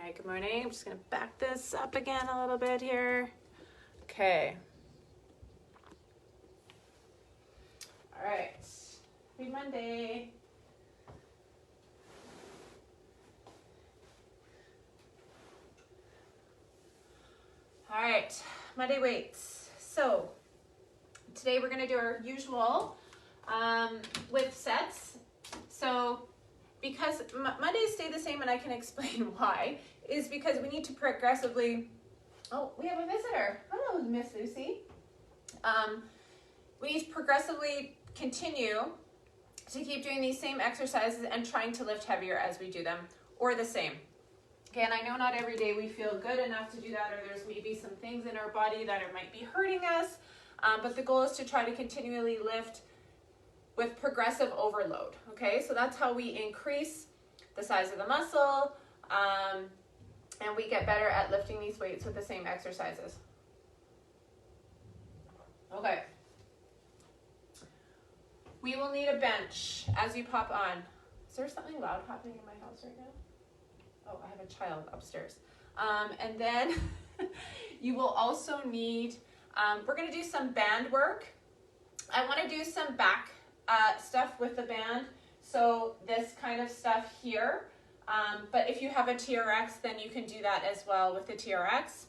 right, good morning. I'm just gonna back this up again a little bit here. Okay. All right, happy Monday. All right, Monday weights. So today we're gonna do our usual with sets. So because Mondays stay the same, and I can explain why, is because we need to progressively, oh, we have a visitor. Hello, Miss Lucy. We need to progressively continue to keep doing these same exercises and trying to lift heavier as we do them, or the same. Okay, and I know not every day we feel good enough to do that, or there's maybe some things in our body that it might be hurting us, but the goal is to try to continually lift with progressive overload, okay? So that's how we increase the size of the muscle, and we get better at lifting these weights with the same exercises. Okay. We will need a bench as you pop on. Is there something loud happening in my house right now? Oh, I have a child upstairs. And then you will also need, we're gonna do some band work. I wanna do some back stuff with the band. So this kind of stuff here. But if you have a TRX, then you can do that as well with the TRX.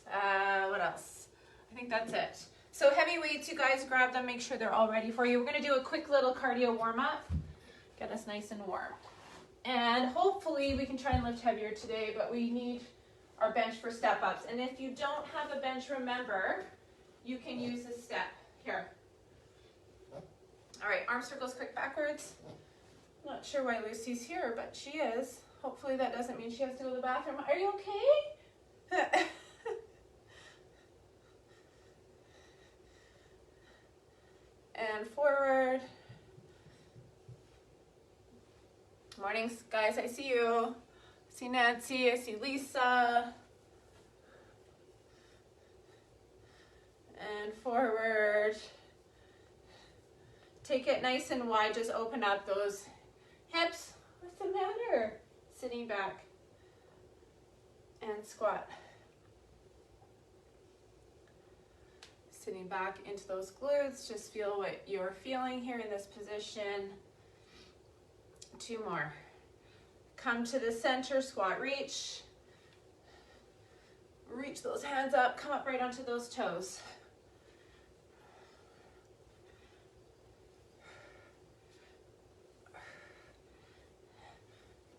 What else? I think that's it. So heavy weights, you guys grab them, make sure they're all ready for you. We're gonna do a quick little cardio warm up, get us nice and warm. And hopefully we can try and lift heavier today, but we need our bench for step ups. And if you don't have a bench, remember, you can use a step here. All right, arm circles quick backwards. Not sure why Lucy's here, but she is. Hopefully that doesn't mean she has to go to the bathroom. Are you okay? And forward. Mornings, guys, I see you. I see Nancy, I see Lisa. And forward. Take it nice and wide, just open up those hips. What's the matter? Sitting back. And squat. Sitting back into those glutes, just feel what you're feeling here in this position. 2 more. Come to the center, squat, reach. Reach those hands up, come up right onto those toes.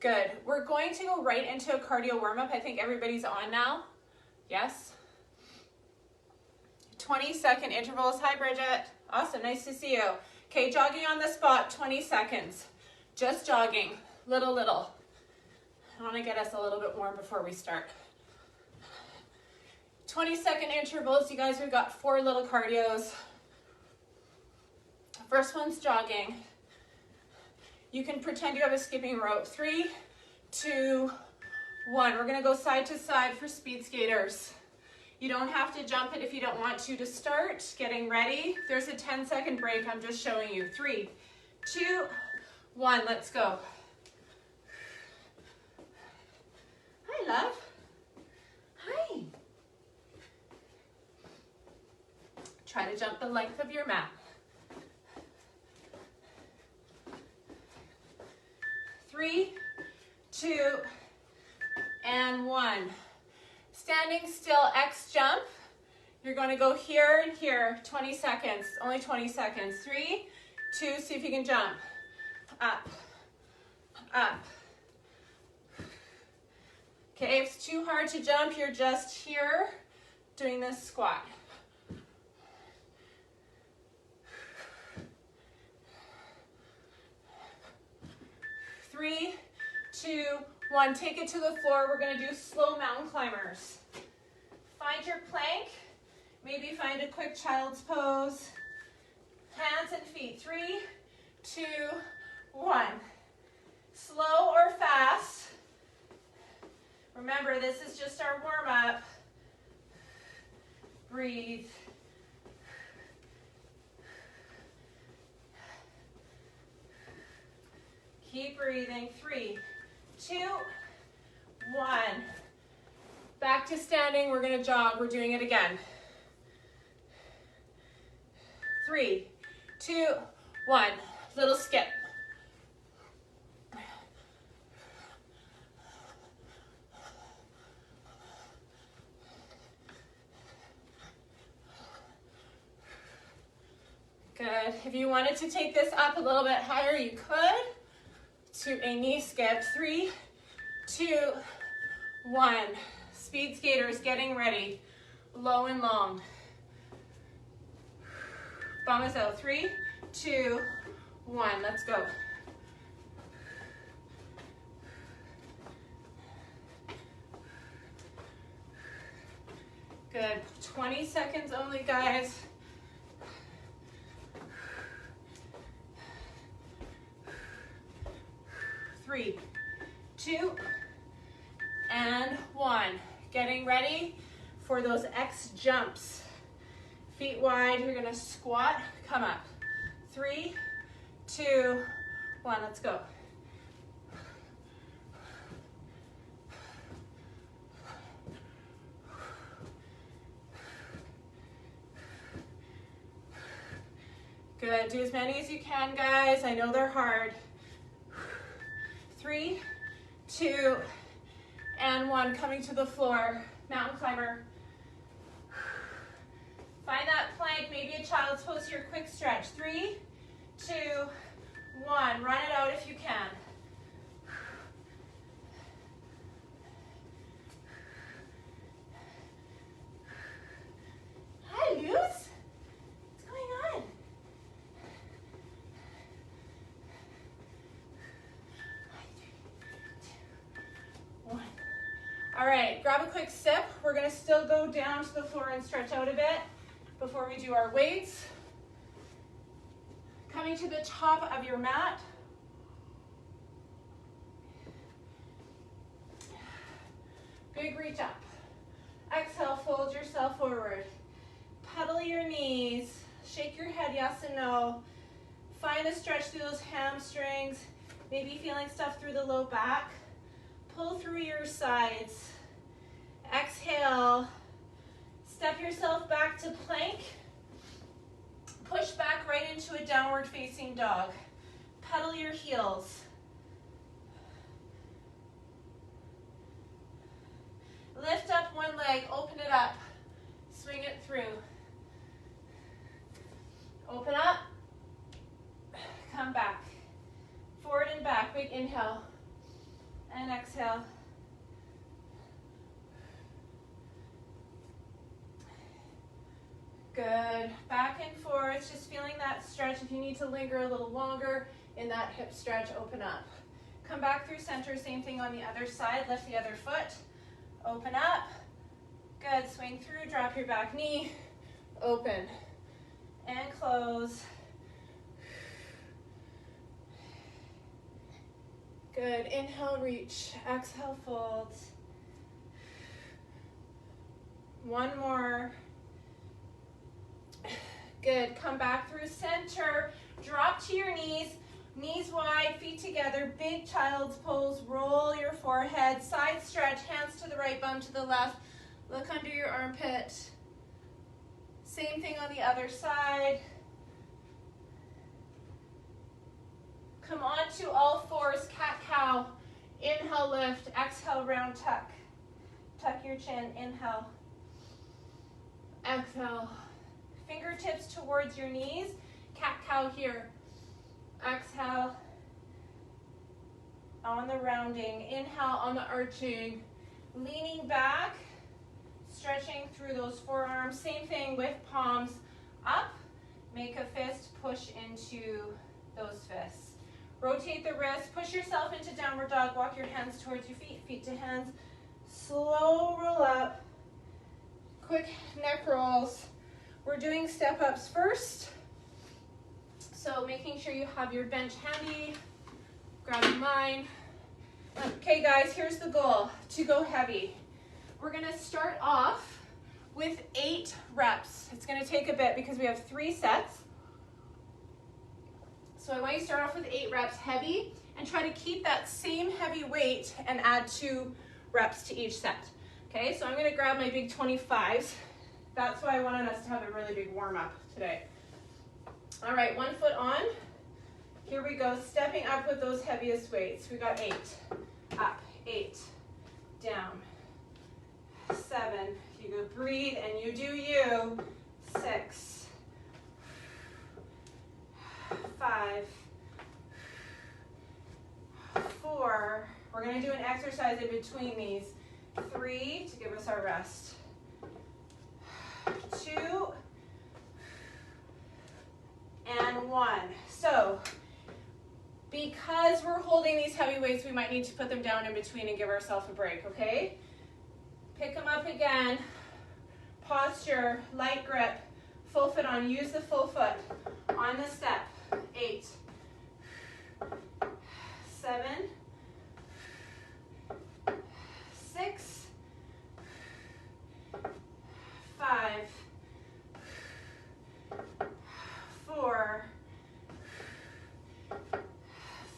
Good. We're going to go right into a cardio warm-up. I think everybody's on now. Yes? 20-second intervals. Hi, Bridget. Awesome. Nice to see you. Okay, jogging on the spot, 20 seconds. Just jogging. Little. I want to get us a little bit warm before we start. 20-second intervals. You guys, we've got 4 little cardios. First one's jogging. You can pretend you have a skipping rope. 3, 2, 1. We're going to go side to side for speed skaters. You don't have to jump it if you don't want to start. Getting ready. There's a 10-second break. I'm just showing you. 3, 2, 1. Let's go. Hi, love. Hi. Try to jump the length of your mat. 3, 2, and 1. Standing still, X jump. You're going to go here and here, 20 seconds, only 20 seconds. 3, 2, see if you can jump. Up. Okay, if it's too hard to jump, you're just here doing this squat. Three, 2, 1. Take it to the floor. We're going to do slow mountain climbers. Find your plank. Maybe find a quick child's pose. Hands and feet. 3, 2, 1. Slow or fast. Remember, this is just our warm-up. Breathe. Keep breathing. 3, 2, 1. Back to standing, we're gonna jog, we're doing it again. 3, 2, 1, little skip. Good. If you wanted to take this up a little bit higher, you could, to a knee skip. 3, 2, 1. Speed skaters getting ready. Low and long. Bum us out. 3, 2, 1. Let's go. Good. 20 seconds only, guys. 3, 2, and 1. Getting ready for those X jumps. Feet wide, you're gonna squat, come up. 3, 2, 1, let's go. Good, do as many as you can, guys. I know they're hard. 3, 2, and 1. Coming to the floor. Mountain climber. Find that plank, maybe a child's pose here. Quick stretch. 3, 2, 1. Run it out if you can. Hi, Luz. What's going on? 1. All right, grab a quick sip. We're gonna still go down to the floor and stretch out a bit before we do our weights. Coming to the top of your mat. Big reach up. Exhale, fold yourself forward. Pedal your knees. Shake your head yes and no. Find a stretch through those hamstrings. Maybe feeling stuff through the low back. Pull through your sides. Exhale. Step yourself back to plank. Push back right into a downward facing dog. Pedal your heels. Lift up one leg, open it up. Swing it through. Open up. Come back. Forward and back, big inhale. And exhale. Good. Back and forth, just feeling that stretch. If you need to linger a little longer in that hip stretch, open up. Come back through center, same thing on the other side. Lift the other foot. Open up. Good. Swing through, drop your back knee. Open. And close. Good. Inhale, reach. Exhale, fold. One more. Good. Come back through center. Drop to your knees. Knees wide, feet together. Big child's pose. Roll your forehead. Side stretch. Hands to the right, bum to the left. Look under your armpit. Same thing on the other side. Come on to all fours. Cat-cow. Inhale, lift. Exhale, round tuck. Tuck your chin. Inhale. Exhale. Fingertips towards your knees. Cat-cow here. Exhale. On the rounding. Inhale on the arching. Leaning back. Stretching through those forearms. Same thing with palms up. Make a fist. Push into those fists. Rotate the wrist. Push yourself into downward dog. Walk your hands towards your feet. Feet to hands. Slow roll up. Quick neck rolls. We're doing step-ups first. So making sure you have your bench handy. Grab mine. Okay, guys, here's the goal. To go heavy. We're going to start off with 8 reps. It's going to take a bit because we have 3 sets. So I want you to start off with 8 reps heavy and try to keep that same heavy weight and add 2 reps to each set. Okay, so I'm gonna grab my big 25s. That's why I wanted us to have a really big warm up today. All right, 1 foot on. Here we go, stepping up with those heaviest weights. We got 8, up, 8, down, 7. You go breathe and you do you. 6, 5, 4. We're going to do an exercise in between these. 3 to give us our rest. 2 and 1. So because we're holding these heavy weights, we might need to put them down in between and give ourselves a break, okay? Pick them up again. Posture, light grip, full foot on. Use the full foot on the step. 8, 7, 6, 5, 4,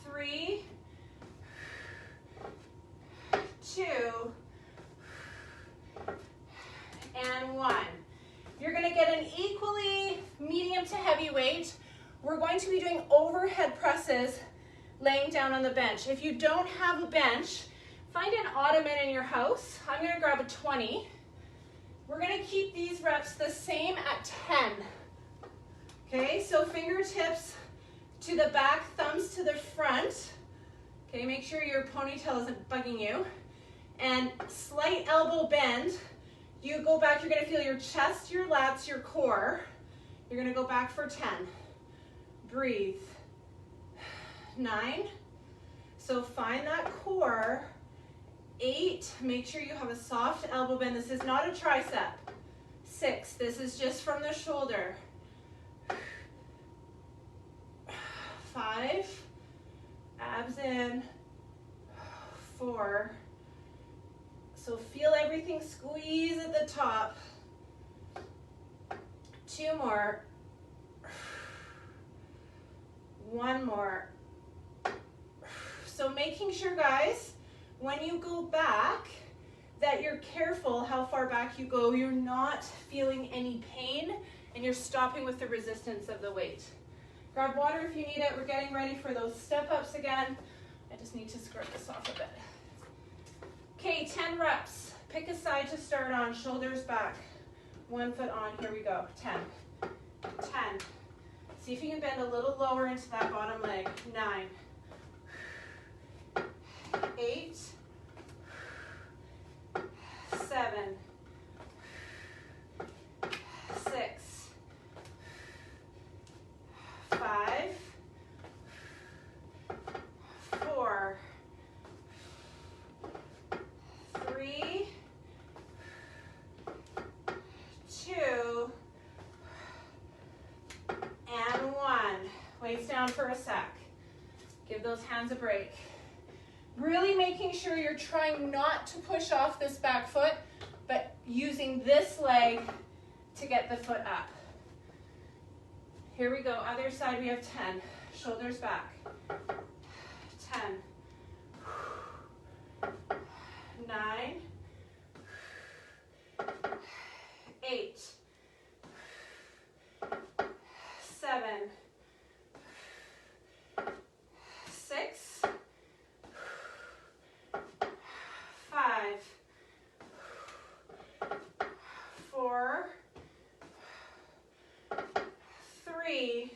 3, 2, and 1. You're going to get an equally medium to heavy weight. We're going to be doing overhead presses laying down on the bench. If you don't have a bench, find an ottoman in your house. I'm going to grab a 20. We're going to keep these reps the same at 10. Okay, so fingertips to the back, thumbs to the front. Okay, make sure your ponytail isn't bugging you. And slight elbow bend. You go back, you're going to feel your chest, your lats, your core. You're going to go back for 10. Breathe. 9. So find that core. 8. Make sure you have a soft elbow bend. This is not a tricep. 6. This is just from the shoulder. 5. Abs in. 4. So feel everything squeeze at the top. 2 more. 1 more. So making sure, guys, when you go back, that you're careful how far back you go. You're not feeling any pain, and you're stopping with the resistance of the weight. Grab water if you need it. We're getting ready for those step-ups again. I just need to scrub this off a bit. Okay, 10 reps. Pick a side to start on, shoulders back. 1 foot on, here we go. 10, 10. See if you can bend a little lower into that bottom leg. 9, 8, 7, 6, 5, 4, 3, 2, and 1. Weights down for a sec. Give those hands a break. Really making sure you're trying not to push off this back foot, but using this leg to get the foot up. Here we go, other side, we have 10. Shoulders back. 10. 9. 8. 7. 6. 5. 4. 3.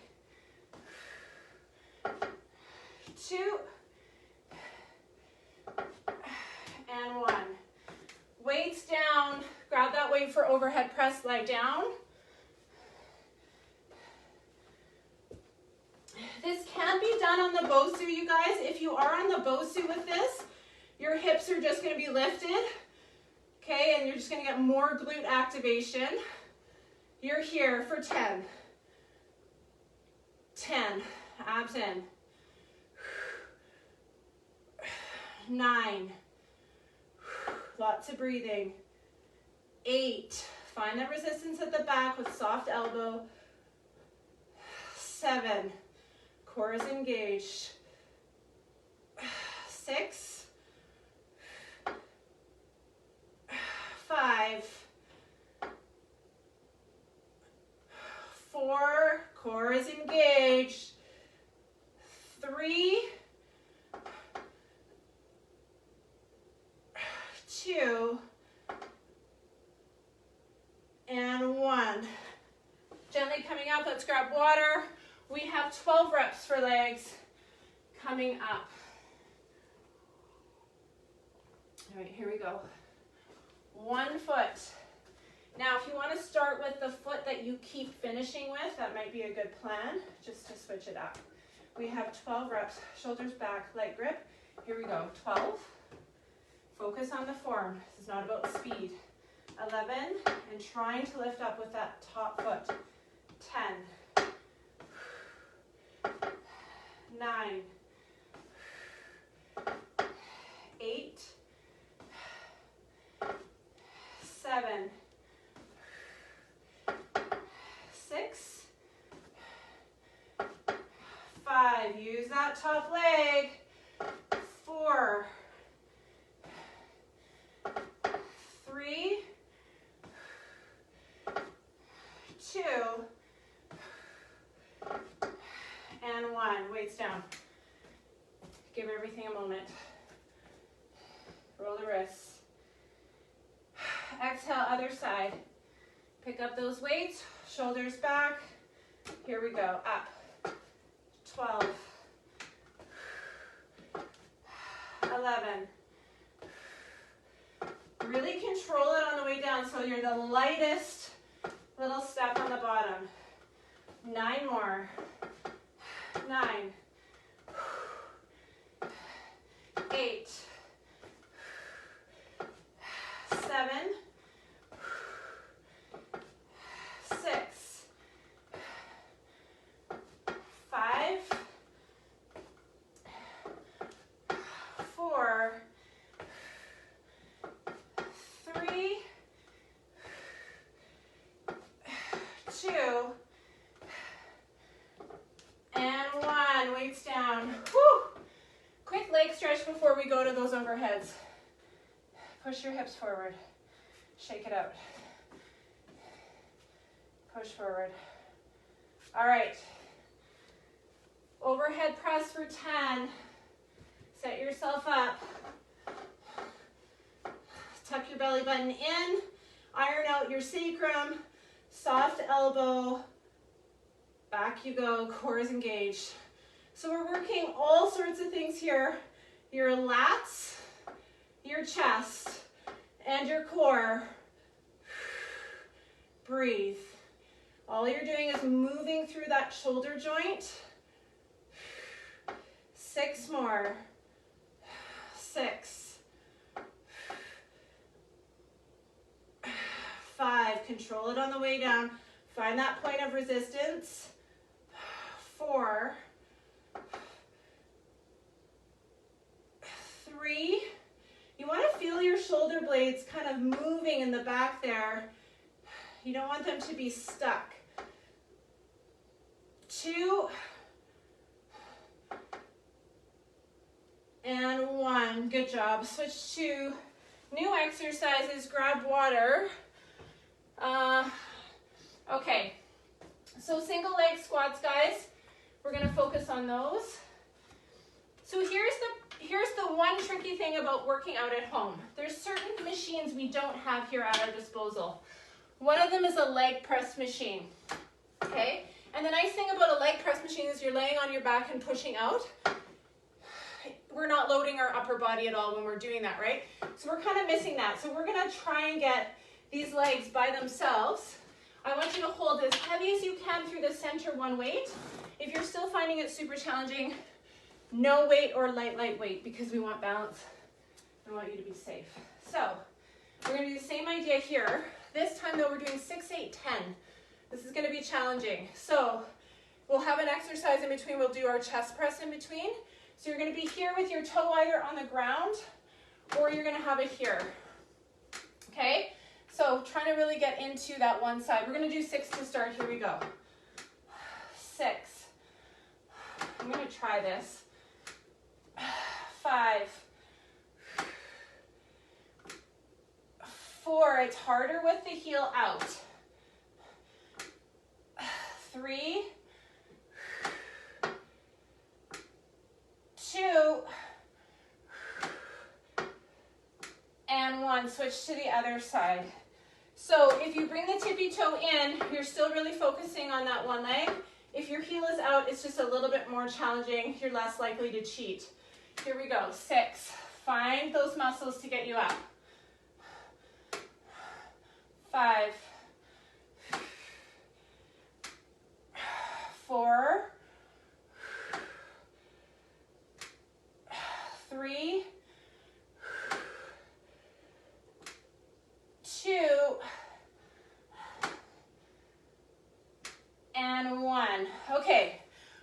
2. And 1. Weights down. Grab that weight for overhead press, lie down. This can be done on the Bosu, you guys. If you are on the Bosu with this, your hips are just going to be lifted, okay, and you're just going to get more glute activation. You're here for 10. 10, abs in. 9, lots of breathing. 8, find that resistance at the back with soft elbow. 7, core is engaged. 6, 5, 4, core is engaged, 3, 2, and 1. Gently coming up, let's grab water. We have 12 reps for legs coming up. All right, here we go. 1 foot. Now, if you want to start with the foot that you keep finishing with, that might be a good plan, just to switch it up. We have 12 reps, shoulders back, light grip. Here we go, 12. Focus on the form. This is not about speed. 11, and trying to lift up with that top foot. 10, 9, 8, 7, 6, 5. Use that top leg. 4, 3, 2, and 1. Weights down. Give everything a moment. Roll the wrists. Exhale, other side. Pick up those weights, shoulders back. Here we go, up. 12, 11. Really control it on the way down so you're the lightest little step on the bottom. 9 more. 9, 8, 7, 6, 5, 4, 3, 2, and 1. Weights down. Whew. Quick leg stretch before we go to those overheads. Push your hips forward. Shake it out. Push forward. All right. Overhead press for 10. Set yourself up. Tuck your belly button in. Iron out your sacrum. Soft elbow. Back you go. Core is engaged. So we're working all sorts of things here. Your lats, your chest, and your core. Breathe. All you're doing is moving through that shoulder joint. 6 more. 6. 5. Control it on the way down. Find that point of resistance. 4. 3. You want to feel your shoulder blades kind of moving in the back there. You don't want them to be stuck. 2. And 1. Good job. Switch to new exercises. Grab water. Okay. So single leg squats, guys. We're going to focus on those. So here's the one tricky thing about working out at home. There's certain machines we don't have here at our disposal. One of them is a leg press machine, okay? And the nice thing about a leg press machine is you're laying on your back and pushing out. We're not loading our upper body at all when we're doing that, right? So we're kind of missing that. So we're gonna try and get these legs by themselves. I want you to hold as heavy as you can through the center one weight. If you're still finding it super challenging, no weight or light weight, because we want balance. I want you to be safe. So we're gonna do the same idea here. This time though, we're doing 6, 8, 10. This is gonna be challenging. So we'll have an exercise in between. We'll do our chest press in between. So you're gonna be here with your toe either on the ground or you're gonna have it here, okay? So trying to really get into that one side. We're gonna do 6 to start. Here we go. 6. I'm gonna try this. 5. 4, it's harder with the heel out. 3, 2, and 1. Switch to the other side. So if you bring the tippy toe in, you're still really focusing on that one leg. If your heel is out, it's just a little bit more challenging. You're less likely to cheat. Here we go. 6. Find those muscles to get you up. 5, 4, 3, 2, and 1. Okay,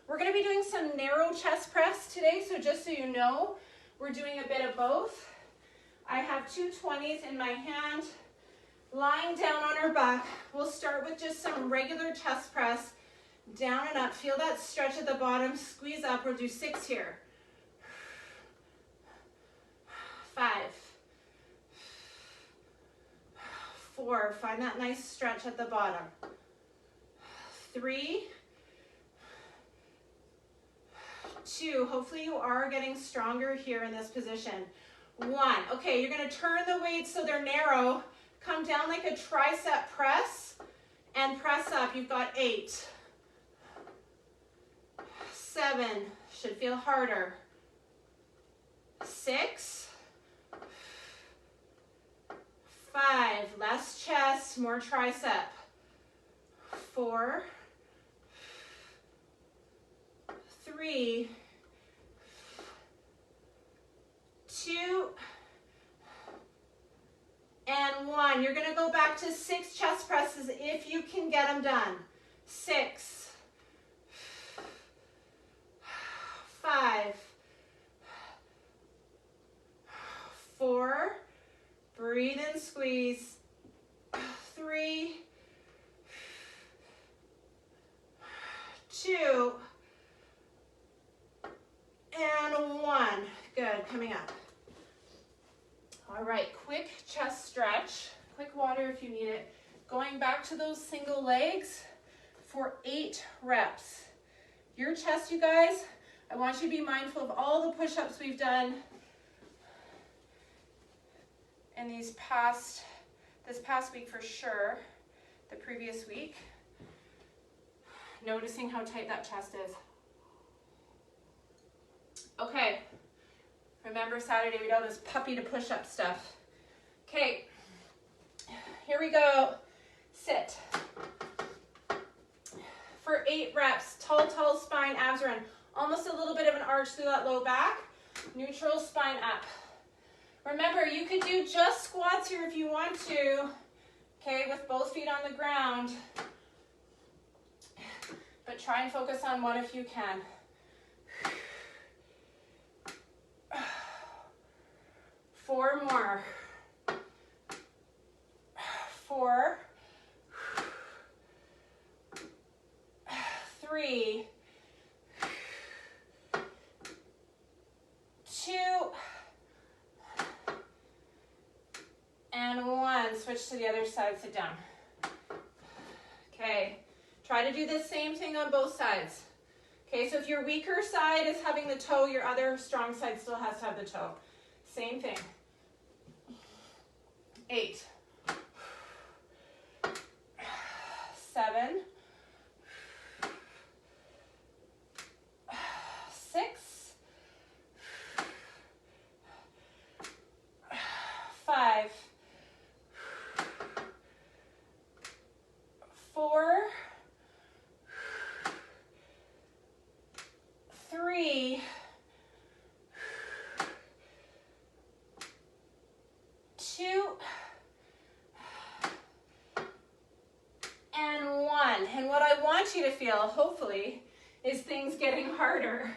we're going to be doing some narrow chest press today, so just so you know, we're doing a bit of both. I have 2 20s in my hand, lying down on our back. We'll start with just some regular chest press, down and up. Feel that stretch at the bottom, squeeze up. We'll do 6 here. 5, 4, find that nice stretch at the bottom. 3, 2, hopefully you are getting stronger here in this position. 1, okay, you're gonna turn the weights so they're narrow. Come down like a tricep press and press up. You've got 8, 7, should feel harder. 6, 5, less chest, more tricep. 4, 3, 2, and 1. You're going to go back to 6 chest presses if you can get them done. 6, 5, 4, breathe and squeeze. 3, 2, and 1. Good, coming up. All right, quick chest stretch. Quick water if you need it. Going back to those single legs for 8 reps. Your chest, you guys, I want you to be mindful of all the push-ups we've done in this past week for sure, the previous week. Noticing how tight that chest is. Okay, remember Saturday we did all this puppy to push-up stuff. Okay, here we go. Sit. For 8 reps, tall spine, abs run. Almost a little bit of an arch through that low back. Neutral spine up. Remember, you could do just squats here if you want to, okay, with both feet on the ground. But try and focus on one if you can. 4 more. 4, 3, 2, and 1. Switch to the other side, sit down. Okay, try to do the same thing on both sides. Okay, so if your weaker side is having the toe, your other strong side still has to have the toe. Same thing. 8, 7, 6, 5, 4, 3, 2, and 1. And what I want you to feel, hopefully, is things getting harder.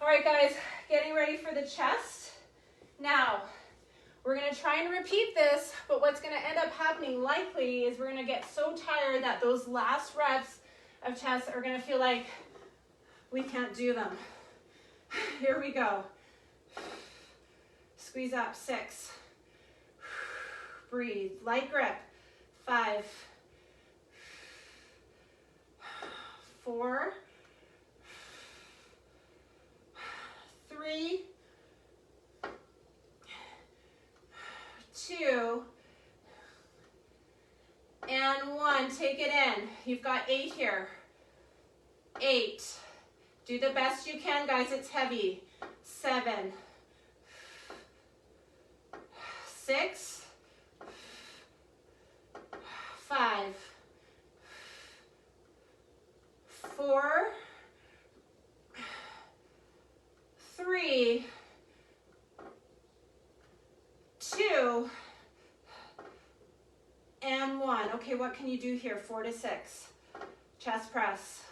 All right, guys, getting ready for the chest. Now, we're going to try and repeat this, but what's going to end up happening likely is we're going to get so tired that those last reps of chest are going to feel like we can't do them. Here we go. Squeeze up. 6. breathe. Light grip. 5, 4, 3, 2, and 1. Take it in. You've got 8 here. 8. Do the best you can, guys. It's heavy. 7, 6, 5, 4, 3, 2, and 1. Okay, what can you do here? 4 to 6. Chest press.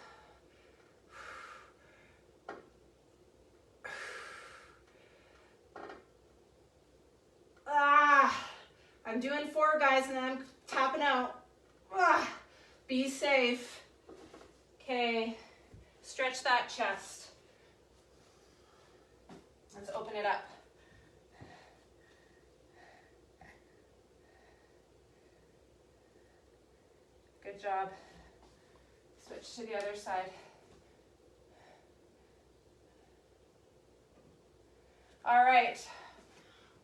I'm doing 4, guys, and then I'm tapping out. Be safe. Okay, stretch that chest. Let's open it up. Good job. Switch to the other side. All right.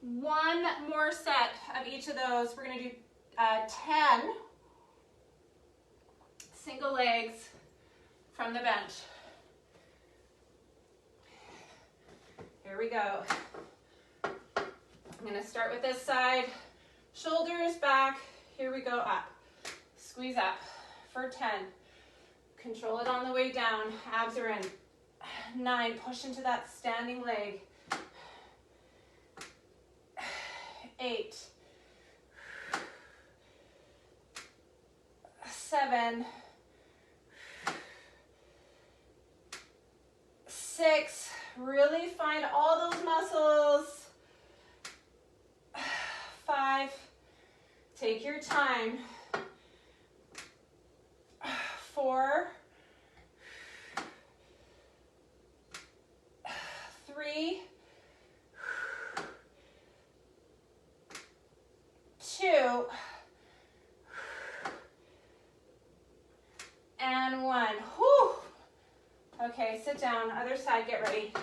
1 more set of each of those. We're going to do 10 single legs from the bench. Here we go. I'm going to start with this side. Shoulders back. Here we go, up. Squeeze up for 10. Control it on the way down. Abs are in. 9. Push into that standing leg. 8, 7, 6. Really find all those muscles. 5. Take your time. 4, 3, 2, and 1. Whew. Okay, sit down. Other side, get ready.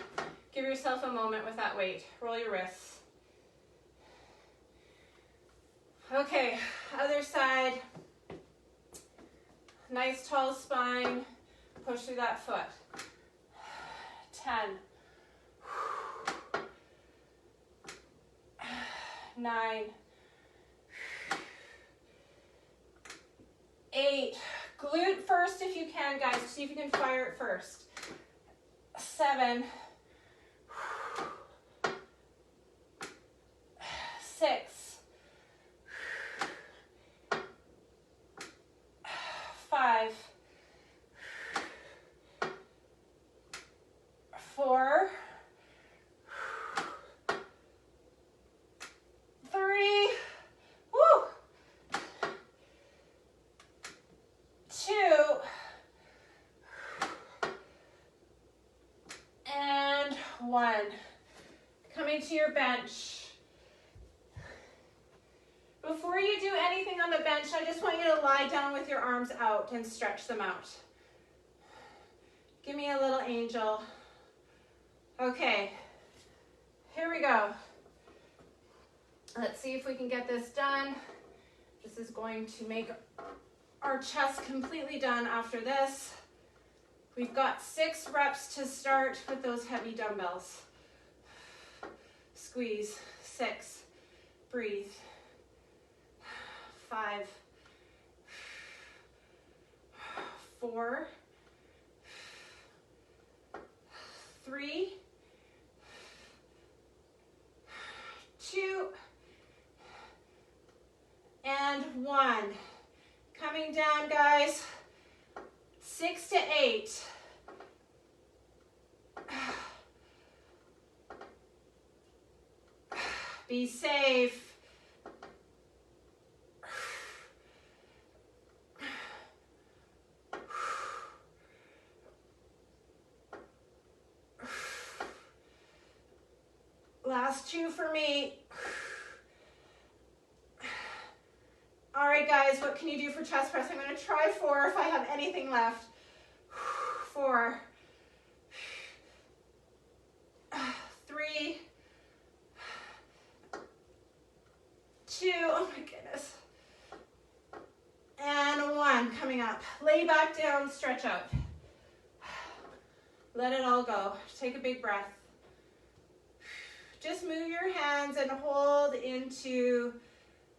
Give yourself a moment with that weight. Roll your wrists. Okay, other side. Nice tall spine. Push through that foot. 10. 9. 8. Glute first if you can, guys. See if you can fire it first. 7. 6. 5. 4. 3. Woo! 2. And 1. Coming to your bench. Before you do anything on the bench, I just want you to lie down with your arms out and stretch them out. Give me a little angel. Okay, here we go. Let's see if we can get this done. This is going to make our chest completely done after this. We've got 6 reps to start with those heavy dumbbells. Squeeze. 6. Breathe. 5. 4. 3. 2. And 1. Coming down, guys. 6 to 8. Be safe. Last 2 for me. All right, guys, what can you do for chest press? I'm going to try 4 if I have anything left. 4, 3, 2, oh my goodness, and 1, coming up. Lay back down, stretch out. Let it all go. Take a big breath. Just move your hands and hold into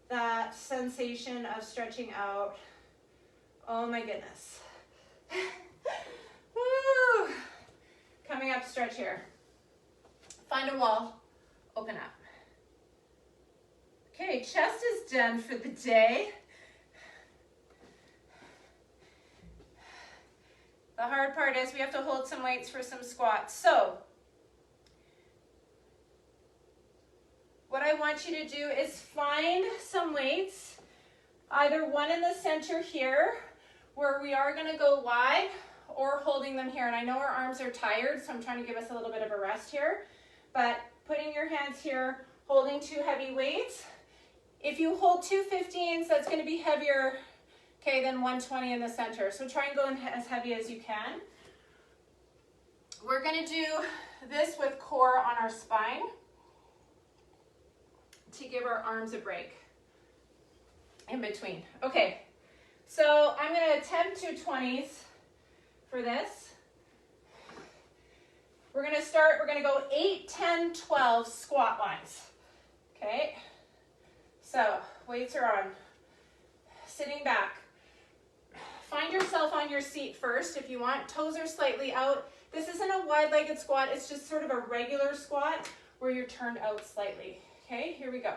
that sensation of stretching out. Oh my goodness. Woo. Coming up, stretch here. Find a wall, open up. Okay, chest is done for the day. The hard part is we have to hold some weights for some squats. So, what I want you to do is find some weights, either one in the center here, where we are gonna go wide, or holding them here. And I know our arms are tired, so I'm trying to give us a little bit of a rest here, but putting your hands here, holding 2 heavy weights. If you hold 2 15s, that's gonna be heavier, okay, than 120 in the center. So try and go in as heavy as you can. We're gonna do this with core on our spine to give our arms a break in between. Okay, so I'm gonna attempt 2 20s for this. We're gonna go 8, 10, 12 squat lines, okay? So, weights are on. Sitting back. Find yourself on your seat first if you want. Toes are slightly out. This isn't a wide-legged squat, it's just sort of a regular squat where you're turned out slightly. Okay, here we go.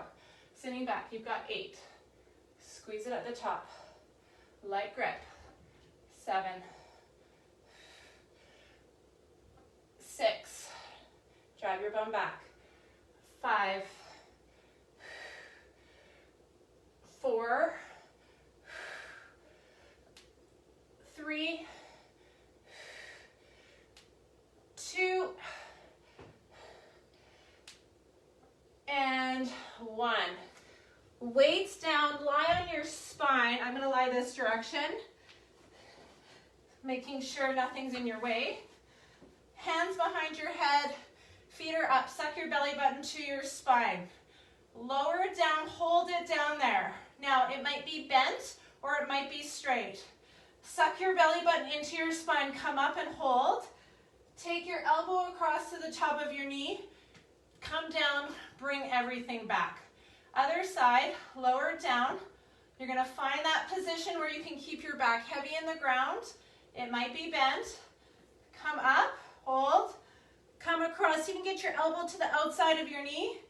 Sitting back, you've got 8. Squeeze it at the top. Light grip. 7. 6. Drive your bum back. 5. 4. 3. 2. And 1. Weights down, lie on your spine. I'm going to lie this direction, making sure nothing's in your way. Hands behind your head, feet are up. Suck your belly button to your spine. Lower it down, hold it down there. Now, it might be bent or it might be straight. Suck your belly button into your spine, come up and hold. Take your elbow across to the top of your knee. Come down, bring everything back. Other side, lower it down. You're gonna find that position where you can keep your back heavy in the ground. It might be bent. Come up, hold. Come across, you can get your elbow to the outside of your knee.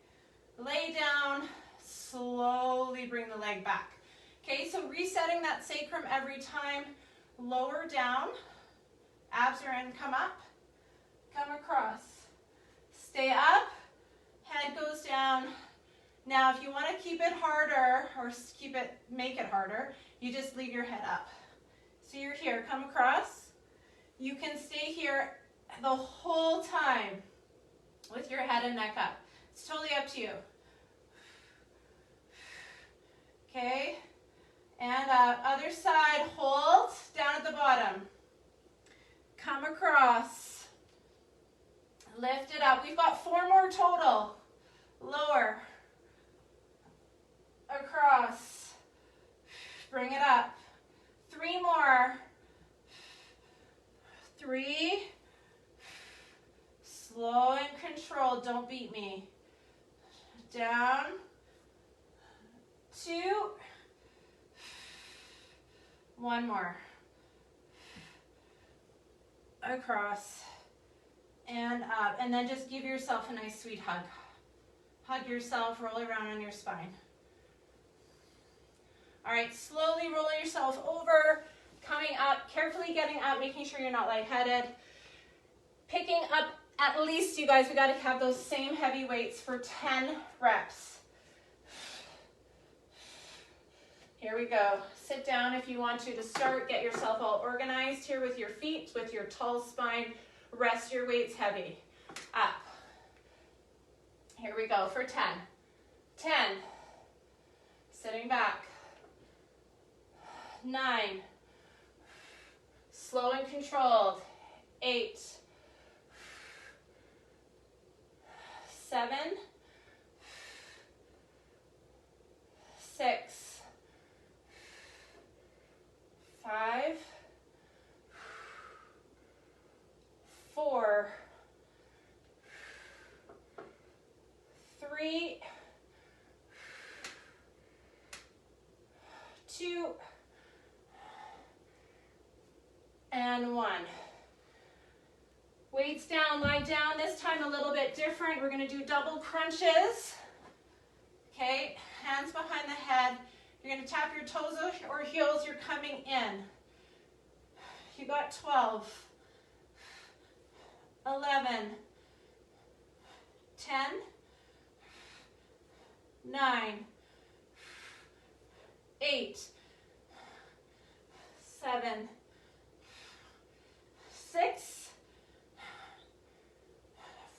Lay down, slowly bring the leg back. Okay, so resetting that sacrum every time. Lower down, abs are in, come up, come across. Stay up, head goes down. Now, if you want to keep it harder, or make it harder, you just leave your head up. So you're here, come across. You can stay here the whole time with your head and neck up. It's totally up to you. Okay, and other side, hold, down at the bottom. Come across, lift it up. We've got 4 more total. Lower, across, bring it up. 3 more. 3, slow and controlled, don't beat me. Down, 2, 1 more. Across and up, and then just give yourself a nice sweet hug. Hug yourself, roll around on your spine. All right, slowly rolling yourself over, coming up, carefully getting up, making sure you're not lightheaded. Picking up, at least, you guys, we got to have those same heavy weights for 10 reps. Here we go. Sit down if you want to start. Get yourself all organized here with your feet, with your tall spine. Rest your weights heavy. Up. Here we go for 10. 10. Sitting back. 9, slow and controlled, 8, 7, 6, 5, 4, 3, 2, and 1. Weights down, lie down. This time a little bit different. We're going to do double crunches. Okay, hands behind the head. You're going to tap your toes or heels. You're coming in. You got 12, 11, 10, 9, 8, 7, 6,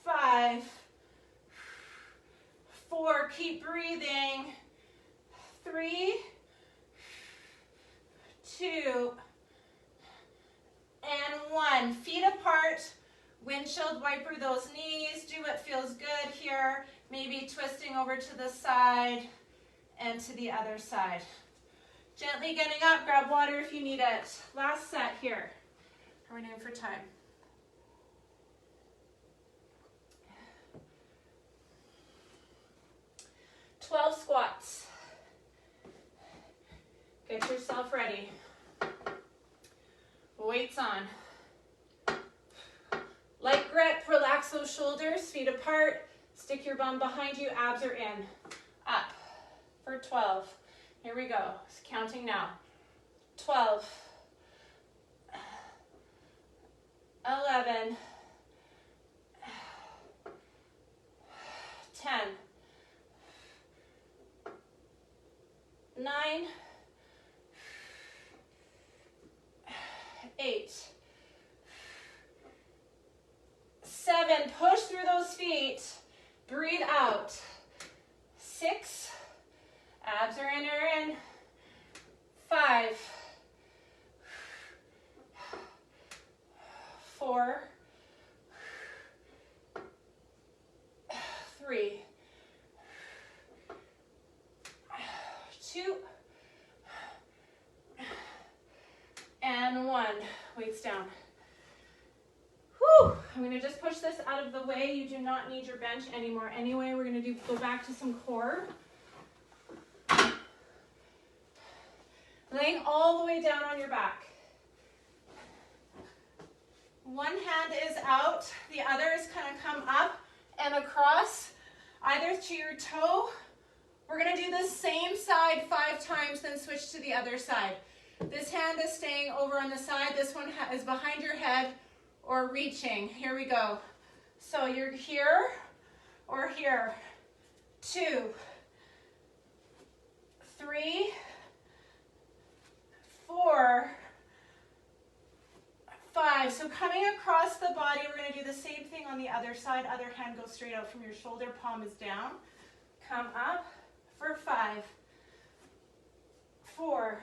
5, 4, keep breathing, 3, 2, and 1. Feet apart, windshield wiper those knees, do what feels good here, maybe twisting over to the side and to the other side. Gently getting up, grab water if you need it. Last set here. How are we doing for time? "12 squats. Get yourself ready. Weights on. Light grip, relax those shoulders, feet apart, stick your bum behind you, abs are in. Up for 12. Here we go. Counting now. 12, 11, 10, 9, 8, 7, push through those feet, breathe out, 6, abs are in, 5, 4, 3, 2, and 1. Weights down. Whew. I'm going to just push this out of the way. You do not need your bench anymore. Anyway, we're going to go back to some core. Laying all the way down on your back. One hand is out, the other is going to come up and across, either to your toe. We're going to do the same side 5 times, then switch to the other side. This hand is staying over on the side, this one is behind your head or reaching. Here we go. So you're here or here. 2, 3, 4, 5. So coming across the body, we're going to do the same thing on the other side. Other hand goes straight out from your shoulder, palm is down. Come up for 5, 4,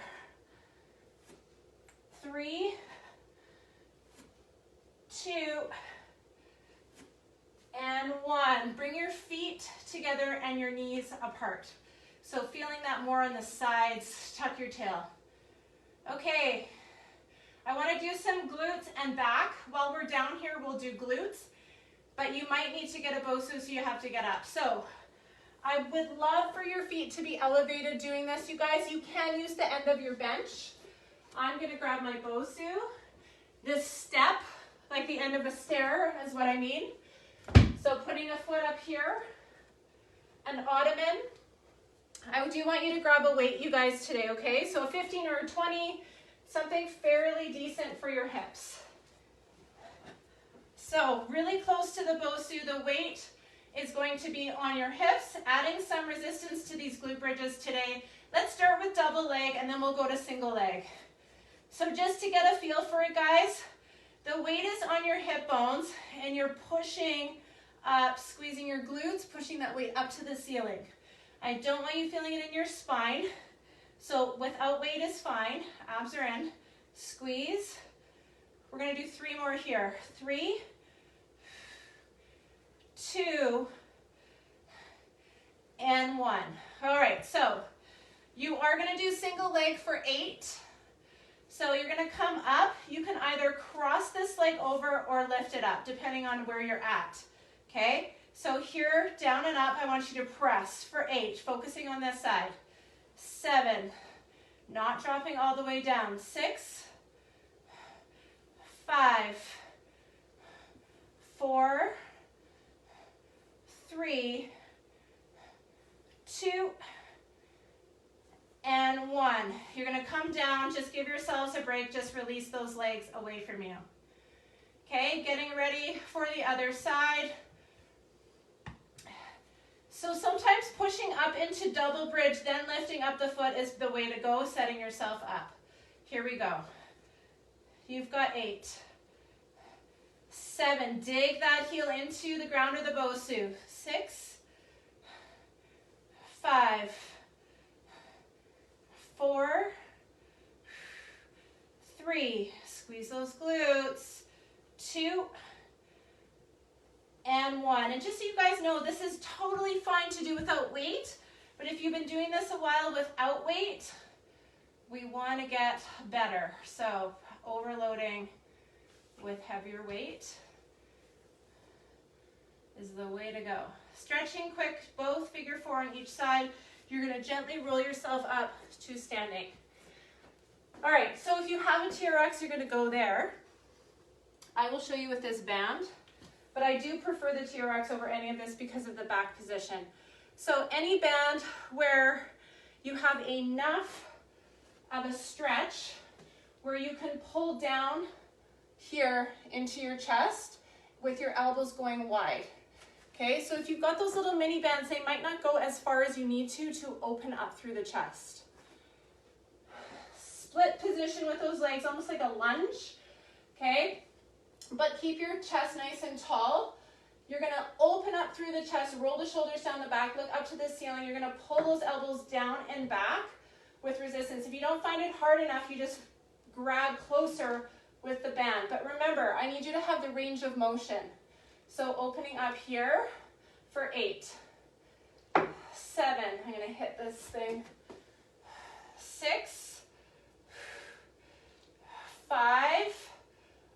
3, 2, and 1. Bring your feet together and your knees apart. So feeling that more on the sides, tuck your tail. Okay, I want to do some glutes and back. While we're down here, we'll do glutes, but you might need to get a BOSU, so you have to get up. So I would love for your feet to be elevated doing this. You guys, you can use the end of your bench. I'm going to grab my BOSU. This step, like the end of a stair, is what I mean. So putting a foot up here, an ottoman. I do want you to grab a weight, you guys, today, okay? So a 15 or a 20, something fairly decent for your hips. So really close to the BOSU, the weight is going to be on your hips, adding some resistance to these glute bridges today. Let's start with double leg and then we'll go to single leg. So just to get a feel for it, guys, the weight is on your hip bones and you're pushing up, squeezing your glutes, pushing that weight up to the ceiling. I don't want you feeling it in your spine. So without weight is fine. Abs are in. Squeeze. We're going to do 3 more here. 3, 2, and 1. All right, so you are going to do single leg for 8. So you're going to come up. You can either cross this leg over or lift it up, depending on where you're at. Okay? So here, down and up, I want you to press for 8, focusing on this side. 7, not dropping all the way down. 6, 5, 4, 3, 2, and 1. You're going to come down, just give yourselves a break, just release those legs away from you. Okay, getting ready for the other side. So sometimes pushing up into double bridge, then lifting up the foot is the way to go, setting yourself up. Here we go. You've got 8. 7, dig that heel into the ground or the Bosu. 6, 5, 4, 3, squeeze those glutes, 2, and 1. And just so you guys know, this is totally fine to do without weight, but if you've been doing this a while without weight, we want to get better. So overloading with heavier weight is the way to go. Stretching quick, both figure 4 on each side. You're going to gently roll yourself up to standing. All right, so if you have a TRX, you're going to go there. I will show you with this band, but I do prefer the TRX over any of this because of the back position. So any band where you have enough of a stretch where you can pull down here into your chest with your elbows going wide. Okay, so if you've got those little mini bands, they might not go as far as you need to open up through the chest. Split position with those legs, almost like a lunge, okay? But keep your chest nice and tall. You're gonna open up through the chest, roll the shoulders down the back, look up to the ceiling. You're gonna pull those elbows down and back with resistance. If you don't find it hard enough, you just grab closer with the band. But remember, I need you to have the range of motion. So opening up here for 8, 7, I'm going to hit this thing, 6, 5,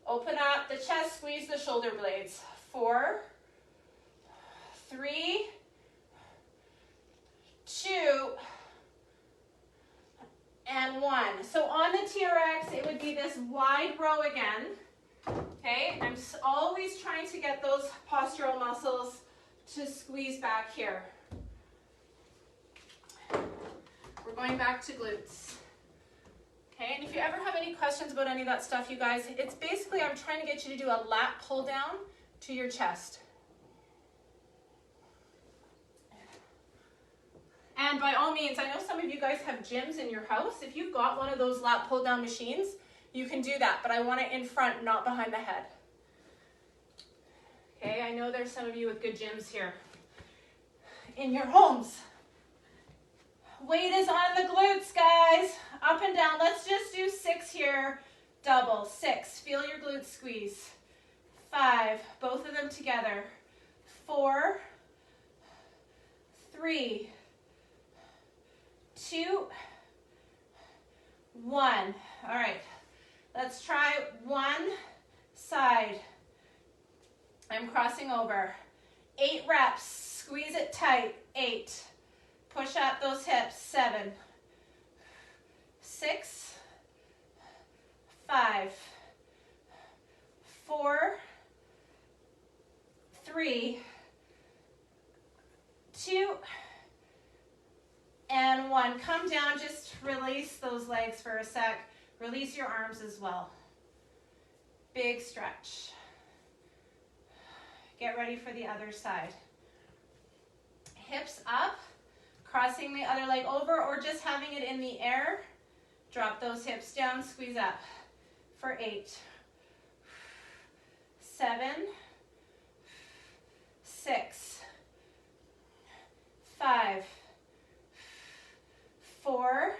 open up the chest, squeeze the shoulder blades, 4, 3, 2, and 1. So on the TRX, it would be this wide row again. Okay, I'm always trying to get those postural muscles to squeeze back here. We're going back to glutes. Okay, and if you ever have any questions about any of that stuff, you guys, it's basically I'm trying to get you to do a lat pull down to your chest. And by all means, I know some of you guys have gyms in your house. If you've got one of those lat pull down machines, you can do that, but I want it in front, not behind the head. Okay, I know there's some of you with good gyms here in your homes. Weight is on the glutes, guys. Up and down. Let's just do 6 here. Double. 6. Feel your glutes squeeze. 5. Both of them together. 4, 3, 2, 1. All right. Let's try one side. I'm crossing over. 8 reps. Squeeze it tight. 8. Push up those hips. 7, 6, 5, 4, 3, 2, and 1. Come down. Just release those legs for a sec. Release your arms as well. Big stretch. Get ready for the other side. Hips up, crossing the other leg over, or just having it in the air. Drop those hips down, squeeze up for 8, 7, 6, 5, 4,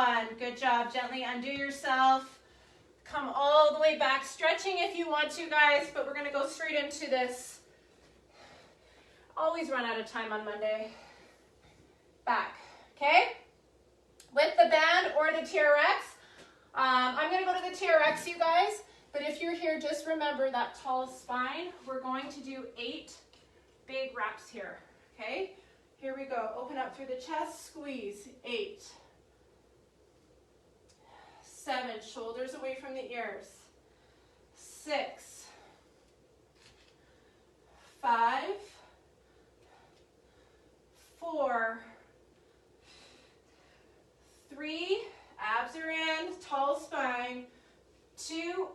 one. Good job. Gently undo yourself. Come all the way back. Stretching if you want to, guys, but we're going to go straight into this. Always run out of time on Monday. Back. Okay? With the band or the TRX. I'm going to go to the TRX, you guys. But if you're here, just remember that tall spine. We're going to do 8 big reps here. Okay? Here we go. Open up through the chest. Squeeze. 8. 7. Shoulders away from the ears. 6. 5. 4. 3. Abs are in. Tall spine. 2.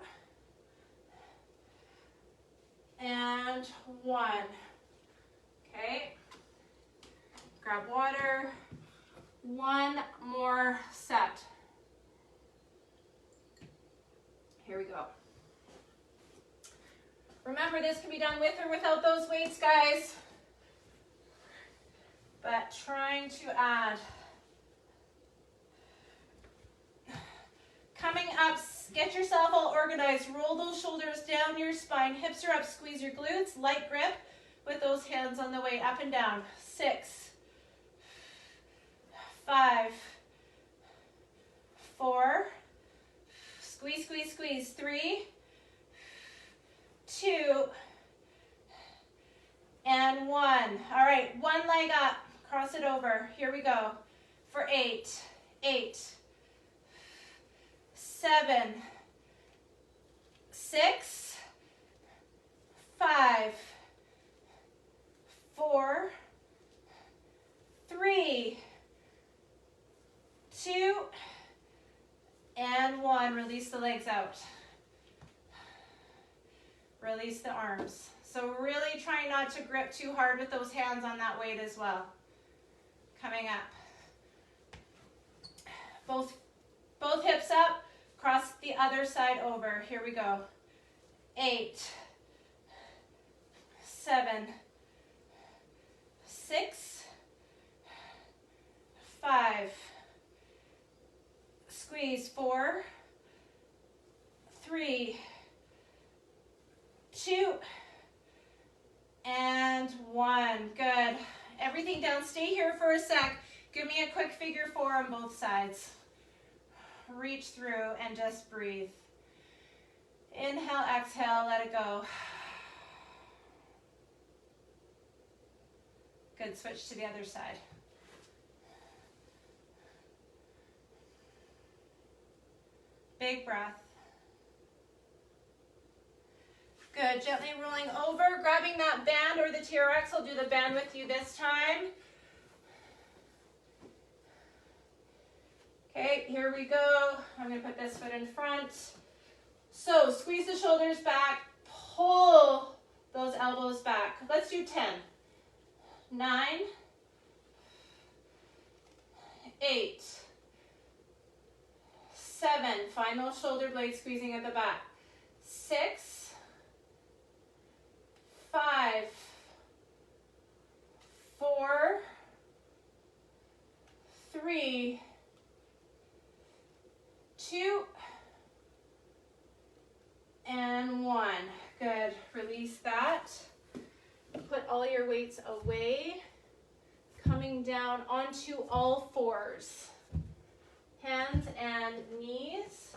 And 1. Okay. Grab water. 1 more set. Here we go. Remember, this can be done with or without those weights, guys. But trying to add. Coming up, get yourself all organized. Roll those shoulders down your spine. Hips are up. Squeeze your glutes. Light grip with those hands on the way up and down. 6. 5. 4. Squeeze, squeeze, squeeze. 3. 2. And 1. All right, one leg up. Cross it over. Here we go. For 8. 8. 7. 6. 5. 4. 3. 2. And 1. Release the legs out. Release the arms. So really try not to grip too hard with those hands on that weight as well. Coming up. Both hips up. Cross the other side over. Here we go. 8. 7. 6. 5. Squeeze. 4. 3. 2. And 1. Good. Everything down. Stay here for a sec. Give me a quick figure 4 on both sides. Reach through and just breathe. Inhale, exhale, let it go. Good. Switch to the other side. Big breath. Good. Gently rolling over, grabbing that band or the TRX. I'll do the band with you this time. Okay, here we go. I'm going to put this foot in front. So squeeze the shoulders back, pull those elbows back. Let's do 10. 9. 8. 7. Find those shoulder blades squeezing at the back. 6. 5. 4. 3. 2. And 1. Good. Release that. Put all your weights away. Coming down onto all fours. Hands and knees.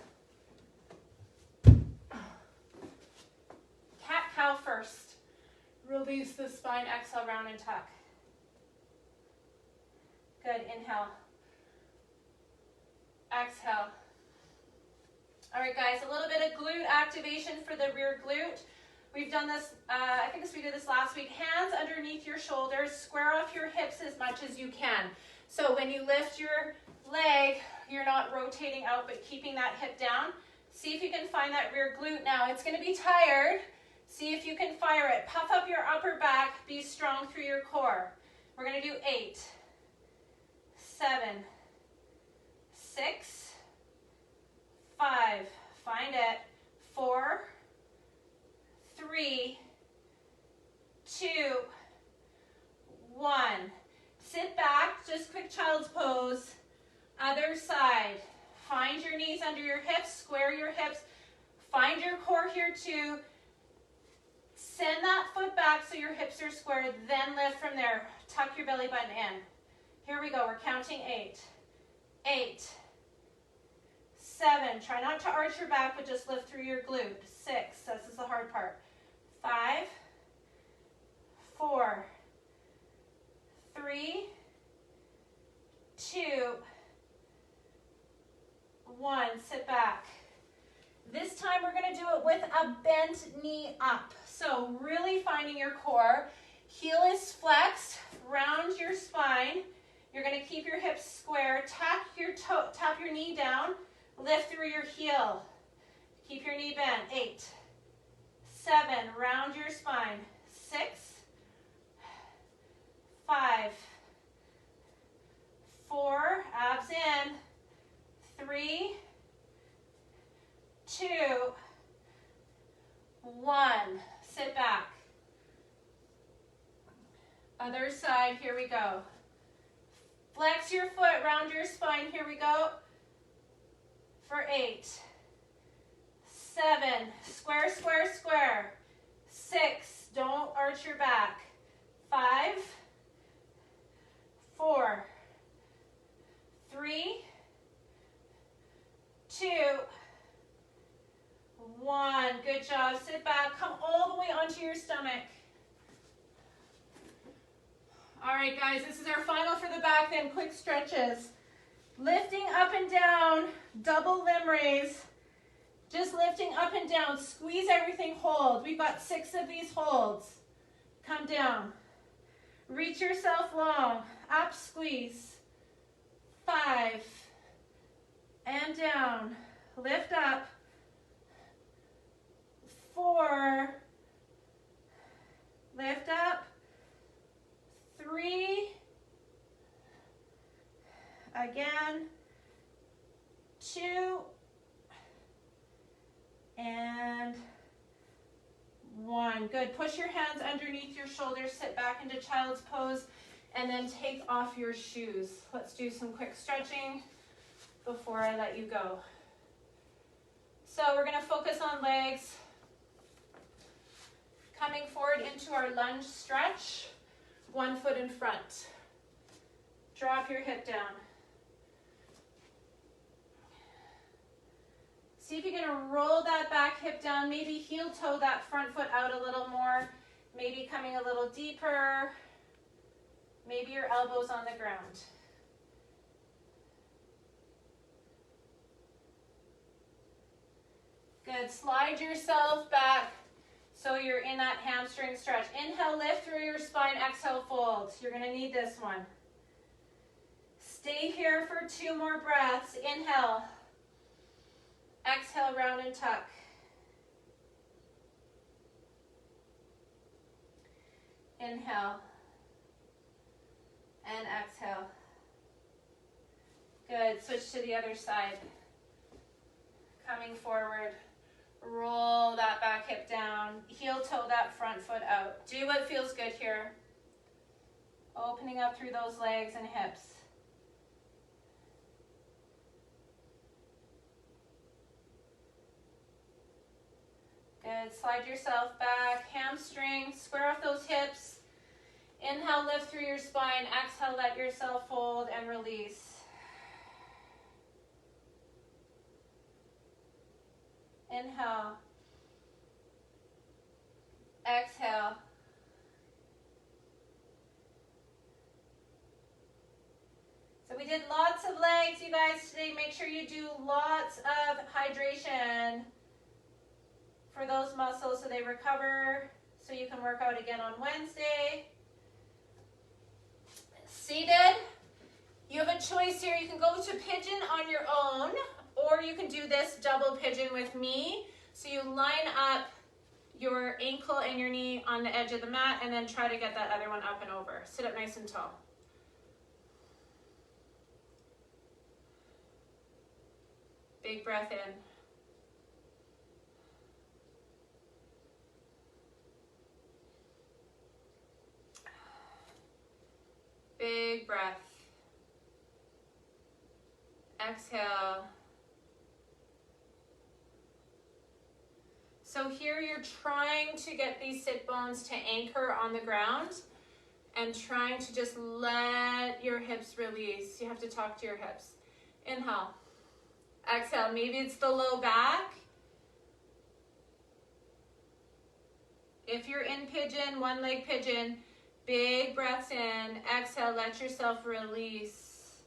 Cat-cow first. Release the spine. Exhale, round and tuck. Good. Inhale. Exhale. All right, guys, a little bit of glute activation for the rear glute. We've done this, I think we did this last week. Hands underneath your shoulders. Square off your hips as much as you can. So when you lift your leg, you're not rotating out, but keeping that hip down. See if you can find that rear glute now. It's going to be tired. See if you can fire it. Puff up your upper back. Be strong through your core. We're going to do 8, 7, 6, 5, find it, 4, 3, 2, 1. Sit back, just quick child's pose. Other Other side. Find your knees under your hips, square your hips. Find your core here too. Send that foot back so your hips are square, then lift from there. Tuck your belly button in. Here we go, we're counting 8. 8, 7, try not to arch your back, but just lift through your glute. 6, this is the hard part. 5, 4, 3, 2, 1, sit back. This time we're going to do it with a bent knee up. So really finding your core. Heel is flexed, round your spine. You're going to keep your hips square. Tap your knee down. Lift through your heel. Keep your knee bent. 8, 7, round your spine. 6, 5, 4, abs in. 3, 2, 1. Sit back. Other side, here we go. Flex your foot, round your spine, here we go. For 8, 7, square, square, square. 6, don't arch your back. 5, 4, 3, 2, 1. Good job. Sit back. Come all the way onto your stomach. All right, guys, this is our final for the back, then quick stretches. Lifting up and down, double limb raise. Just lifting up and down. Squeeze everything, hold. We've got 6 of these holds. Come down. Reach yourself long. Up, squeeze. 5. And down. Lift up. 4. Lift up. 3. Again. 2. And 1. Good. Push your hands underneath your shoulders. Sit back into child's pose. And then take off your shoes. Let's do some quick stretching before I let you go. So we're going to focus on legs. Coming forward into our lunge stretch. 1 foot in front. Drop your hip down. See if you're going to roll that back hip down. Maybe heel toe that front foot out a little more. Maybe coming a little deeper. Maybe your elbows on the ground. Good. Slide yourself back so you're in that hamstring stretch. Inhale, lift through your spine. Exhale, fold. You're going to need this one. Stay here for 2 more breaths. Inhale. Exhale, round and tuck. Inhale. And exhale. Good. Switch to the other side. Coming forward. Roll that back hip down. Heel toe that front foot out. Do what feels good here. Opening up through those legs and hips. Good. Slide yourself back. Hamstring. Square off those hips. Inhale, lift through your spine. Exhale, let yourself fold and release. Inhale. Exhale. So we did lots of legs, you guys, today. Make sure you do lots of hydration for those muscles so they recover, so you can work out again on Wednesday. Seated. You have a choice here. You can go to pigeon on your own, or you can do this double pigeon with me. So you line up your ankle and your knee on the edge of the mat and then try to get that other one up and over. Sit up nice and tall. Big breath in. Big breath. Exhale. So here you're trying to get these sit bones to anchor on the ground and trying to just let your hips release. You have to talk to your hips. Inhale. Exhale. Maybe it's the low back. If you're in pigeon, one leg pigeon, big breaths in. Exhale, let yourself release.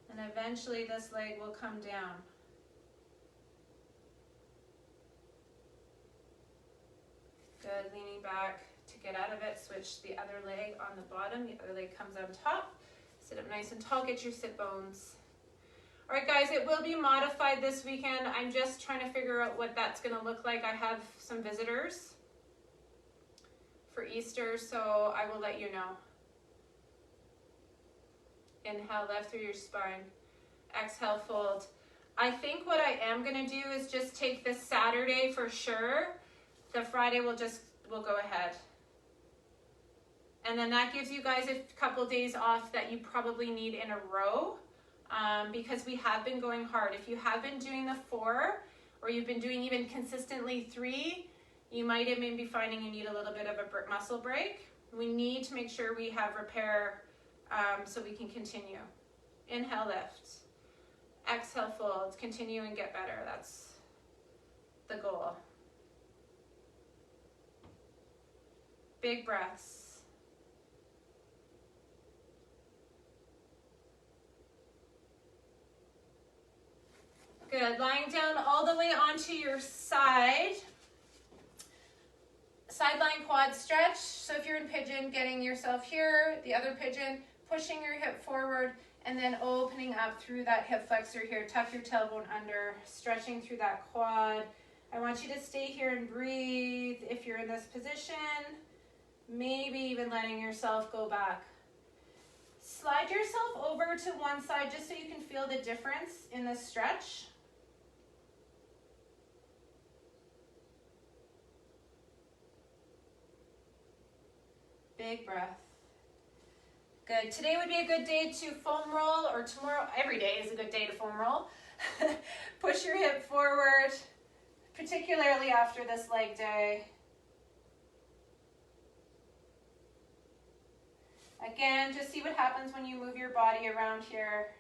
And eventually this leg will come down. Good, leaning back to get out of it. Switch the other leg on the bottom. The other leg comes on top. Sit up nice and tall, get your sit bones. All right, guys, it will be modified this weekend. I'm just trying to figure out what that's gonna look like. I have some visitors for Easter, so I will let you know. Inhale, left through your spine. Exhale, fold. I think what I am gonna do is just take this Saturday for sure. The Friday we'll go ahead. And then that gives you guys a couple days off that you probably need in a row, because we have been going hard. If you have been doing the 4, or you've been doing even consistently 3, you might even be finding you need a little bit of a muscle break. We need to make sure we have repair so we can continue. Inhale, lift. Exhale, fold. Continue and get better. That's the goal. Big breaths. Good. Lying down all the way onto your side. Side lying quad stretch. So if you're in pigeon, getting yourself here, the other pigeon, pushing your hip forward, and then opening up through that hip flexor here. Tuck your tailbone under, stretching through that quad. I want you to stay here and breathe if you're in this position. Maybe even letting yourself go back. Slide yourself over to one side just so you can feel the difference in the stretch. Big breath. Good. Today would be a good day to foam roll, or tomorrow, every day is a good day to foam roll. Push your hip forward, particularly after this leg day. Again, just see what happens when you move your body around here.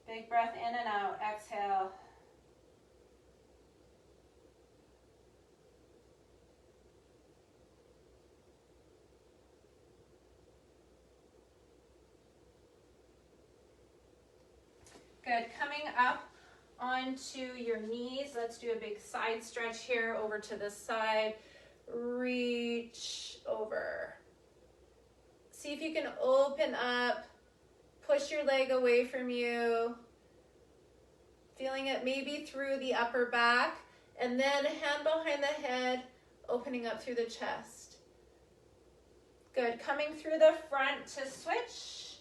Big breath in and out. Exhale. Good. Coming up onto your knees. Let's do a big side stretch here, over to the side. Reach over. See if you can open up, push your leg away from you. Feeling it maybe through the upper back, and then hand behind the head, opening up through the chest. Good. Coming through the front to switch.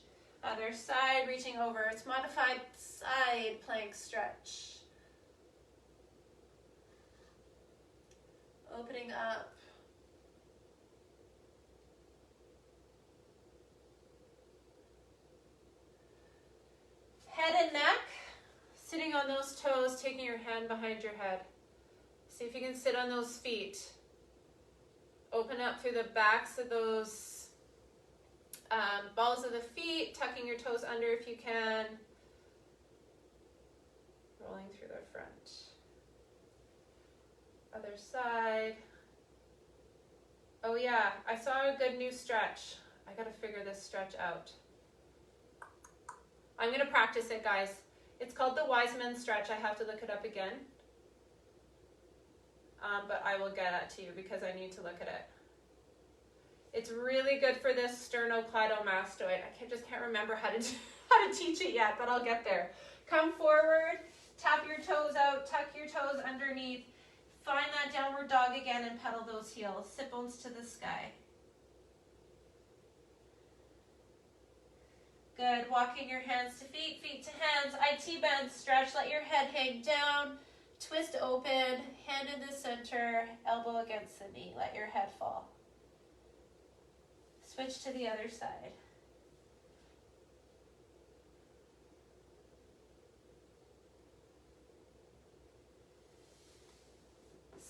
Other side, reaching over. It's modified side plank stretch. Opening up. Head and neck. Sitting on those toes, taking your hand behind your head. See if you can sit on those feet. Open up through the backs of those balls of the feet, tucking your toes under if you can. Rolling through the front. Other side. Oh yeah, I saw a good new stretch. I gotta figure this stretch out. I'm gonna practice it, guys. It's called the Wiseman stretch. I have to look it up again. But I will get that to you because I need to look at it. It's really good for this sternocleidomastoid. I just can't remember how to teach it yet, but I'll get there. Come forward, tap your toes out, tuck your toes underneath. Find that downward dog again and pedal those heels. Sit bones to the sky. Good. Walking your hands to feet, feet to hands. IT bend stretch. Let your head hang down. Twist open, hand in the center, elbow against the knee. Let your head fall. Switch to the other side.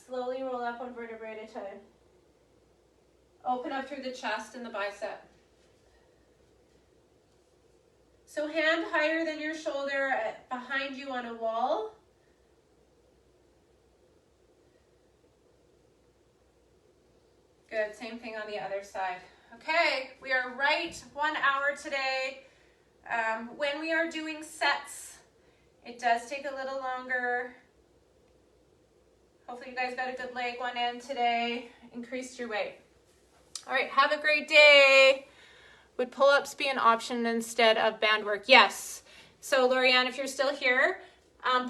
Slowly roll up one vertebrae at a time. Open up through the chest and the bicep. So hand higher than your shoulder behind you on a wall. Good, same thing on the other side. Okay, we are right 1 hour today. When we are doing sets, it does take a little longer. Hopefully you guys got a good leg one in today. Increased your weight. All right, have a great day. Would pull-ups be an option instead of band work? Yes. So Lorianne, if you're still here,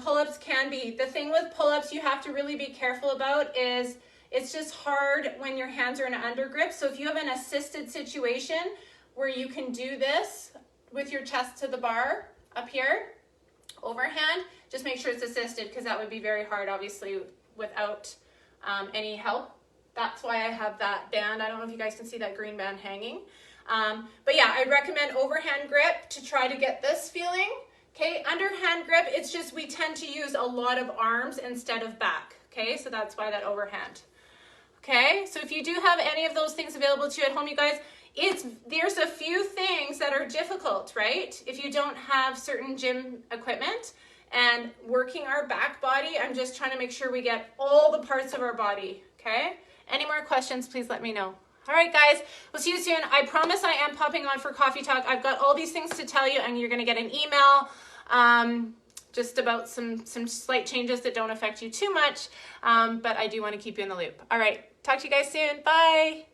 pull-ups can be. The thing with pull-ups you have to really be careful about is it's just hard when your hands are in an under grip. So if you have an assisted situation where you can do this with your chest to the bar up here, overhand, just make sure it's assisted because that would be very hard, obviously, without any help. That's why I have that band. I don't know if you guys can see that green band hanging. But yeah, I'd recommend overhand grip to try to get this feeling. Okay, underhand grip, it's just we tend to use a lot of arms instead of back. Okay, so that's why that overhand. Okay, so if you do have any of those things available to you at home, you guys, there's a few things that are difficult, right? If you don't have certain gym equipment. And working our back body, I'm just trying to make sure we get all the parts of our body, okay? Any more questions, please let me know. All right, guys, we'll see you soon. I promise I am popping on for coffee talk. I've got all these things to tell you, and you're going to get an email just about some slight changes that don't affect you too much, but I do want to keep you in the loop. All right, talk to you guys soon. Bye.